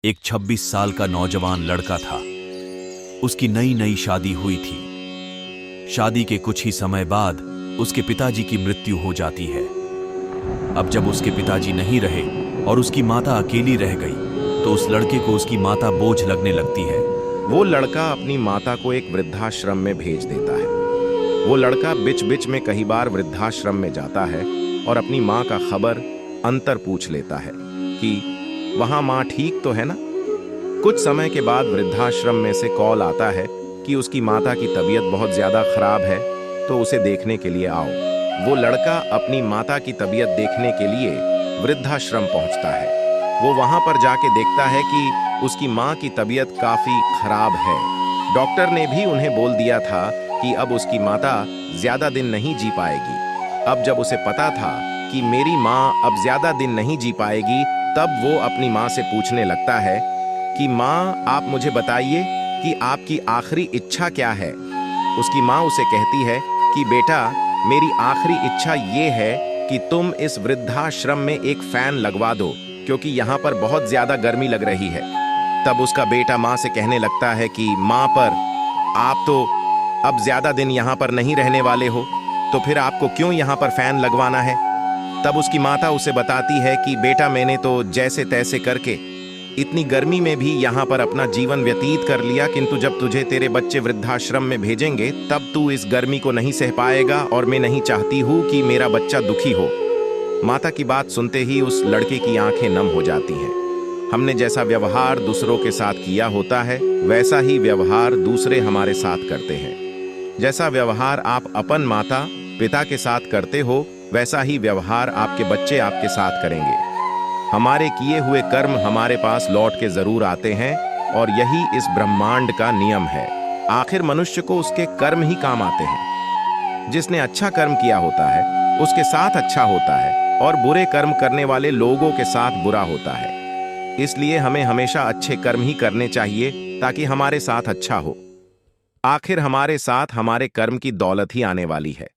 एक 26 साल का नौजवान लड़का था। उसकी नई नई शादी हुई थी। शादी के कुछ ही समय बाद उसके पिताजी की मृत्यु हो जाती है। अब जब उसके पिताजी नहीं रहे और उसकी माता अकेली रह गई तो उस लड़के को उसकी माता बोझ लगने लगती है। वो लड़का अपनी माता को एक वृद्धाश्रम में भेज देता है। वो लड़का बिच बिच में कई बार वृद्धाश्रम में जाता है और अपनी माँ का खबर अंतर पूछ लेता है कि वहाँ माँ ठीक तो है ना। कुछ समय के बाद वृद्धाश्रम में से कॉल आता है कि उसकी माता की तबीयत बहुत ज्यादा खराब है, तो उसे देखने के लिए आओ। वो लड़का अपनी माता की तबीयत देखने के लिए वृद्धाश्रम पहुंचता है। वो वहां पर जाके देखता है कि उसकी माँ की तबीयत काफी खराब है। डॉक्टर ने भी उन्हें बोल दिया था कि अब उसकी माता ज्यादा दिन नहीं जी पाएगी। अब जब उसे पता था कि मेरी माँ अब ज्यादा दिन नहीं जी पाएगी, तब वो अपनी माँ से पूछने लगता है कि माँ, आप मुझे बताइए कि आपकी आखिरी इच्छा क्या है। उसकी माँ उसे कहती है कि बेटा, मेरी आखिरी इच्छा ये है कि तुम इस वृद्धाश्रम में एक फैन लगवा दो, क्योंकि यहाँ पर बहुत ज्यादा गर्मी लग रही है। तब उसका बेटा माँ से कहने लगता है कि माँ, पर आप तो अब ज्यादा दिन यहाँ पर नहीं रहने वाले हो, तो फिर आपको क्यों यहाँ पर फैन लगवाना है। तब उसकी माता उसे बताती है कि बेटा, मैंने तो जैसे तैसे करके इतनी गर्मी में भी यहाँ पर अपना जीवन व्यतीत कर लिया, किंतु जब तुझे तेरे बच्चे वृद्धाश्रम में भेजेंगे तब तू इस गर्मी को नहीं सह पाएगा, और मैं नहीं चाहती हूँ कि मेरा बच्चा दुखी हो। माता की बात सुनते ही उस लड़के की आंखें नम हो जाती हैं। हमने जैसा व्यवहार दूसरों के साथ किया होता है, वैसा ही व्यवहार दूसरे हमारे साथ करते हैं। जैसा व्यवहार आप अपन माता पिता के साथ करते हो, वैसा ही व्यवहार आपके बच्चे आपके साथ करेंगे। हमारे किए हुए कर्म हमारे पास लौट के जरूर आते हैं, और यही इस ब्रह्मांड का नियम है। आखिर मनुष्य को उसके कर्म ही काम आते हैं। जिसने अच्छा कर्म किया होता है उसके साथ अच्छा होता है, और बुरे कर्म करने वाले लोगों के साथ बुरा होता है। इसलिए हमें हमेशा अच्छे कर्म ही करने चाहिए, ताकि हमारे साथ अच्छा हो। आखिर हमारे साथ हमारे कर्म की दौलत ही आने वाली है।